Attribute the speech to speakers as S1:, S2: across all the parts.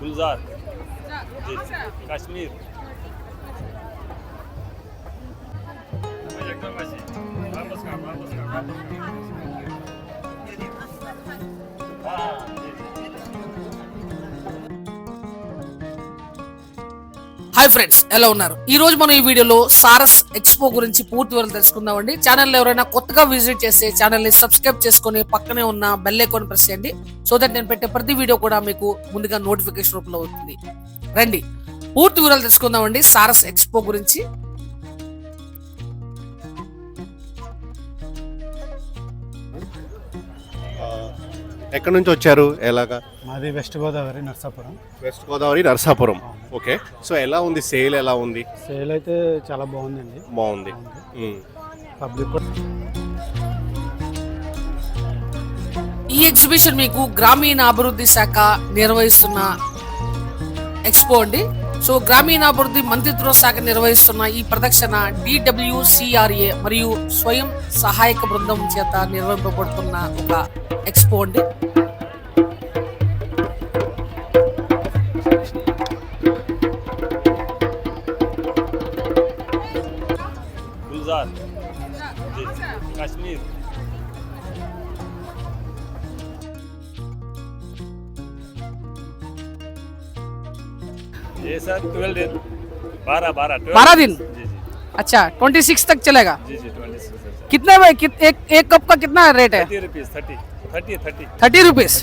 S1: गुलजार जी Kashmir
S2: hi friends, ఎలా ఉన్నారు? ఈ రోజు మనం ఈ వీడియోలో సారస్ ఎక్స్పో గురించి పూర్తి వివరాలు తెలుసుకుందామండి. ఛానల్ ఎవరైనా కొత్తగా విజిట్ చేస్తే ఛానల్ ని సబ్స్క్రైబ్ చేసుకుని పక్కనే ఉన్న బెల్ ఐకాన్ ప్రెస్ చేయండి. సో దట్ నేను పెట్టే ప్రతి వీడియో కూడా మీకు ముందుగా నోటిఫికేషన్ రూపంలో అవుతుంది. రండి పూర్తి వివరాలు తెలుసుకుందామండి సారస్ ఎక్స్పో గురించి.
S3: ఎక్కడి నుంచి వచ్చారు? ఎలాగా?
S4: మాది west Godavari Narsapuram.
S3: West Godavari Narsapuram. Okay, so ఎలా ఉంది సేల్? ఎలా ఉంది?
S4: సేల్ అయితే చాలా బాగుందండి.
S3: బాగుంది.
S4: పబ్లిక్
S2: ఈ ఎగ్జిబిషన్ మీకు గ్రామీణ అభివృద్ధి శాఖ నిర్వహిస్తున్న ఎక్స్పో అండి. సో గ్రామీణాభివృద్ధి మంత్రిత్వ శాఖ నిర్వహిస్తున్న ఈ ప్రదర్శన DWCRA మరియు స్వయం సహాయక బృందం చేత నిర్వహింపబడుతున్న ఒక ఎక్స్పో అండి.
S1: गुलजार जी काश्मीर ये सर 12 दिन
S2: 12 दिन।
S1: जी जी
S2: अच्छा 26 तक चलेगा।
S1: जी जी 26 सर।
S2: कितने एक कप का कितना रेट है?
S1: 30 रुपीस 30
S2: 30 రూపీస్.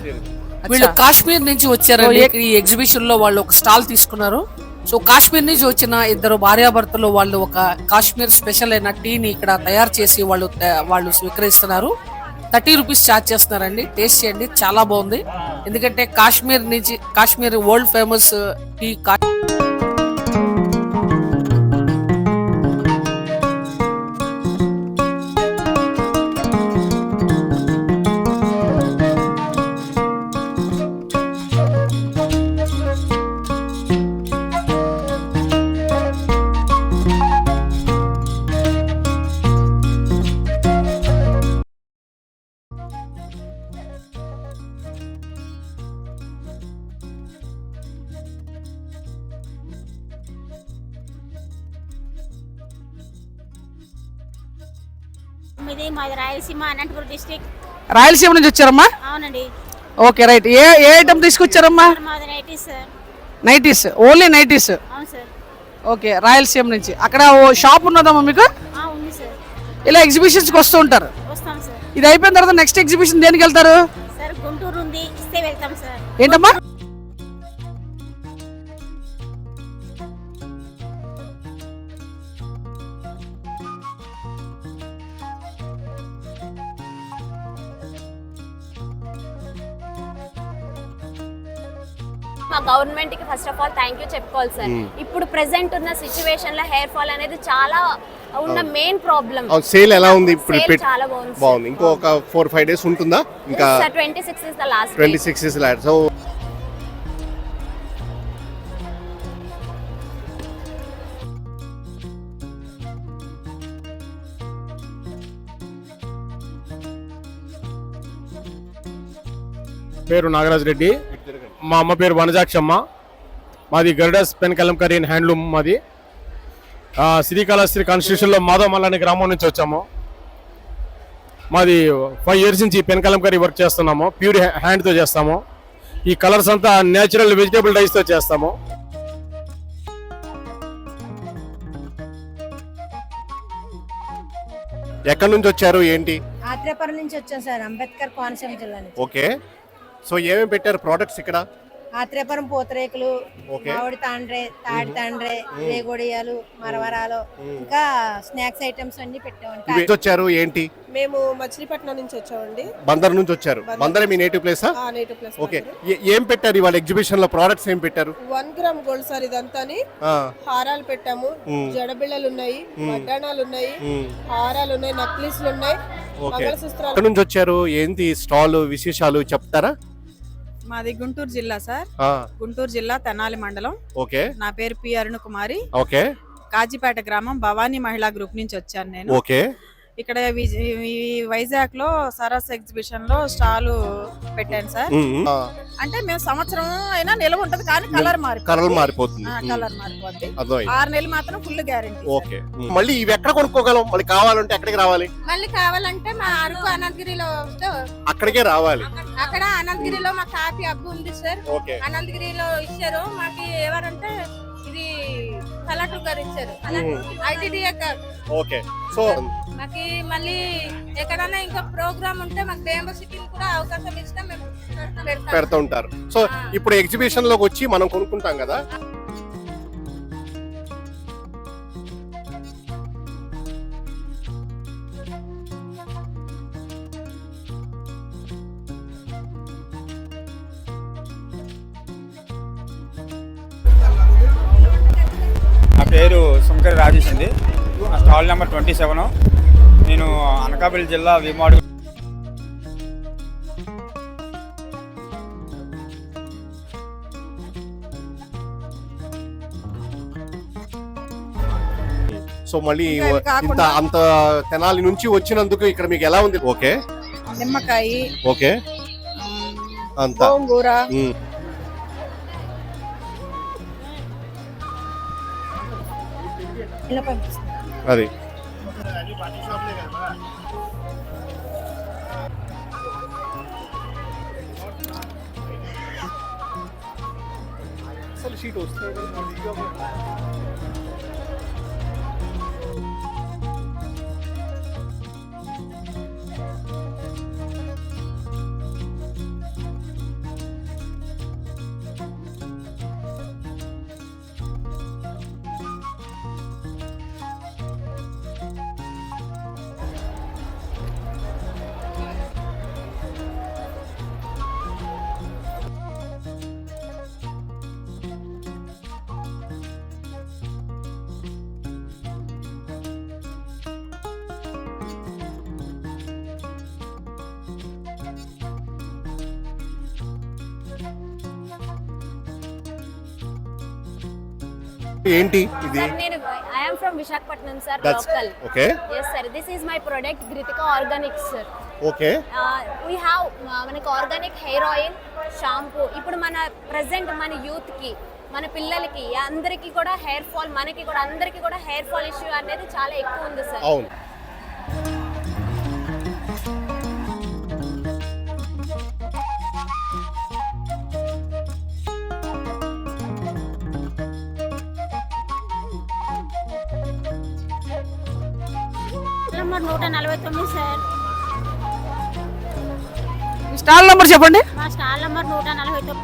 S2: వీళ్ళు కాశ్మీర్ నుంచి వచ్చారండి. ఈ ఎగ్జిబిషన్ లో వాళ్ళు ఒక స్టాల్ తీసుకున్నారు. సో కాశ్మీర్ నుంచి వచ్చిన ఇద్దరు భార్యాభర్తలు వాళ్ళు ఒక కాశ్మీర్ స్పెషల్ అయిన టీని ఇక్కడ తయారు చేసి వాళ్ళు స్వీకరిస్తున్నారు. 30 రూపీస్ ఛార్జ్ చేస్తున్నారండి. టేస్ట్ చేయండి, చాలా బాగుంది. ఎందుకంటే కాశ్మీర్ వరల్డ్ ఫేమస్ టీ.
S5: మాది రాయలసీమ అనంతపురం డిస్ట్రిక్ట్.
S2: రాయలసీమ నుంచి వచ్చారమ్మా?
S5: అవునండి.
S2: Okay right. ఏ ఐటమ్ తీసుకొచ్చారమ్మా?
S5: మాది nighties sir.
S2: Nighties, only nighties.
S5: అవును సార్.
S2: ఓకే, రాయలసీమ నుంచి. అక్కడ ఓ షాప్ ఉన్నదమ్మా మీకు?
S5: ఉంది సార్.
S2: ఇలా ఎగ్జిబిషన్స్కి వస్తూ ఉంటారు?
S5: వస్తాం సార్.
S2: ఇది అయిపోయిన తర్వాత నెక్స్ట్ ఎగ్జిబిషన్ దేనికి వెళ్తారు?
S5: సార్ గుంటూరు ఉంది, ఇస్తే వెళ్తాం సార్.
S2: ఏంటమ్మా?
S6: మా గవర్నమెంట్ కి first of all thank you చెప్పుకోవాలి సార్. ఇప్పుడు ప్రెసెంట్ ఉన్న సిచ్యువేషన్ లో హెయిర్ ఫాల్ అనేది చాలా ఉన్న మెయిన్ ప్రాబ్లం.
S3: సేల్ ఎలా ఉంది ఇప్పుడు?
S6: చాలా బాగుంది.
S3: బాగుంది. ఇంకో ఒక 4-5 డేస్ ఉంటుందా? ఇంకా
S6: 26 is the last.
S3: 26 is last. So
S7: పేరు నాగరాజ్ రెడ్డి. మా అమ్మ పేరు వనజాక్షమ్మ. మాది గరుడస్ పెన్ కలంకరీ అండ్ హ్యాండ్లూమ్. మాది శ్రీకాళహస్తి కాన్స్టిట్యూషన్లో మాధవమల్ల అనే గ్రామం నుంచి వచ్చాము. మాది 5 years నుంచి పెన్ కలంకరీ వర్క్ చేస్తున్నాము. ప్యూర్ హ్యాండ్తో చేస్తాము. ఈ కలర్స్ అంతా నేచురల్ వెజిటేబుల్ డైస్తో చేస్తాము.
S3: ఎక్కడి నుంచి వచ్చారు? ఏంటి?
S8: ఆత్రేపురం నుంచి వచ్చాం సార్, అంబేద్కర్ కోనసీమ జిల్లా నుంచి.
S3: ఓకే, సో ఏమేమి పెట్టారు ప్రోడక్ట్స్ ఇక్కడ?
S8: ఆత్రేపురం పూతరేకులు, మామిడి తాండ్రే, తాడి తాండ్రే, రేగొడియాలు, మరవరాలు, ఇంకా స్నాక్స్ ఐటమ్స్ అన్ని పెట్టామండి.
S3: వచ్చారు ఏంటి?
S9: మేము మచిలీపట్నం నుంచి వచ్చామండి.
S3: బందర్ నుంచి వచ్చారు. బందర్ మీ నేటివ్ ప్లేసా?
S9: Native place.
S3: ఓకే, ఏం పెట్టారు ఇవాళ ఎగ్జిబిషన్ లో? ప్రోడక్ట్స్ ఏం పెట్టారు?
S9: 1 గ్రామ్ గోల్డ్ సార్ ఇదంతాని. హారాలు పెట్టాము, జడబిళ్ళలు ఉన్నాయి, వడ్డాణాలు ఉన్నాయి, హారాలు ఉన్నాయి, నక్లీస్లు ఉన్నాయి, మంగళసూత్రాలు.
S3: ఎక్కడి నుంచి వచ్చారు? ఏంటి స్టాల్ విశేషాలు చెప్తారా?
S9: మాది గుంటూరు జిల్లా సార్. గుంటూరు జిల్లా తెనాలి మండలం.
S3: ఓకే,
S9: నా పేరు పి అరుణ కుమారి.
S3: ఓకే,
S9: కాజీపేట గ్రామం భవానీ మహిళా గ్రూప్ నుంచి వచ్చాను నేను.
S3: ఓకే,
S9: ఇక్కడ ఈ వైజాగ్ లో సరస్ ఎగ్జిబిషన్ లో స్టాల్ పెట్టాను సార్. అంటే మేము సంవత్సరం అయినా నిలవ ఉంటది కానీ కలర్
S3: మారిపోతుంది.
S9: కలర్ మారిపోద్ది.
S3: అర్థమైంది.
S9: 6 నెలలు మాత్రం ఫుల్ గ్యారెంటీ.
S3: ఓకే, మళ్ళీ ఇవి ఎక్కడ కొనుక్కోగలం? మళ్ళీ కావాలంటే ఎక్కడికి రావాలి?
S9: మళ్ళీ కావాలంటే మా అరకు అనంతగిరిలో వస్తే
S3: అక్కడికే రావాలి.
S9: అక్కడ అనంతగిరిలో మా కాఫీ అబ్బు ఉంది సార్.
S3: ఓకే,
S9: అనంతగిరిలో ఇచ్చారు మాకు. ఎవరంటే ఇది కలెక్టర్ గారు ఇచ్చారు, ఐటీడీఏ గారు.
S3: ఓకే. సో
S9: మాకు మళ్ళీ ఎక్కడైనా ఇంకా ప్రోగ్రామ్ ఉంటే మాకు మెంబర్షిప్ కూడా అవకాశం ఇచ్చినా మేము
S3: పెడతా ఉంటారు. సో ఇప్పుడు ఎగ్జిబిషన్ లోకి వచ్చి మనం కొనుక్కుంటాం కదా.
S10: నా పేరు సుంకరి రాజేష్ అండి. నా స్టాల్ నెంబర్ 27. నేను అనకాపల్లి జిల్లా విమాడు.
S3: సో మళ్ళీ అంత తెనాలి నుంచి వచ్చినందుకు ఇక్కడ మీకు ఎలా ఉంది? ఓకే,
S9: నిమ్మకాయ,
S3: ఓకే, అంతా
S9: గోంగూర,
S3: అది షీట్ వస్తే ఏంటి ఇది?
S6: సార్ నేను I am from Visakhapatnam sir,
S3: That's-
S6: local.
S3: okay.
S6: yes sir, this is my product Gritika Organics sir.
S3: Okay,
S6: we have మనకి ఆర్గానిక్ హెయిర్ ఆయిల్, షాంపూ. ఇప్పుడు మన ప్రెసెంట్ మన యూత్ కి, మన పిల్లలకి అందరికీ కూడా హెయిర్ ఫాల్, మనకి కూడా అందరికీ కూడా హెయిర్ ఫాల్ ఇష్యూ అనేది చాలా ఎక్కువ ఉంది సార్.
S3: అవును.
S5: Number 149 sir.
S2: స్టాల్ నంబర్ చెప్పండి.
S5: మా స్టాల్ నెంబర్ 149.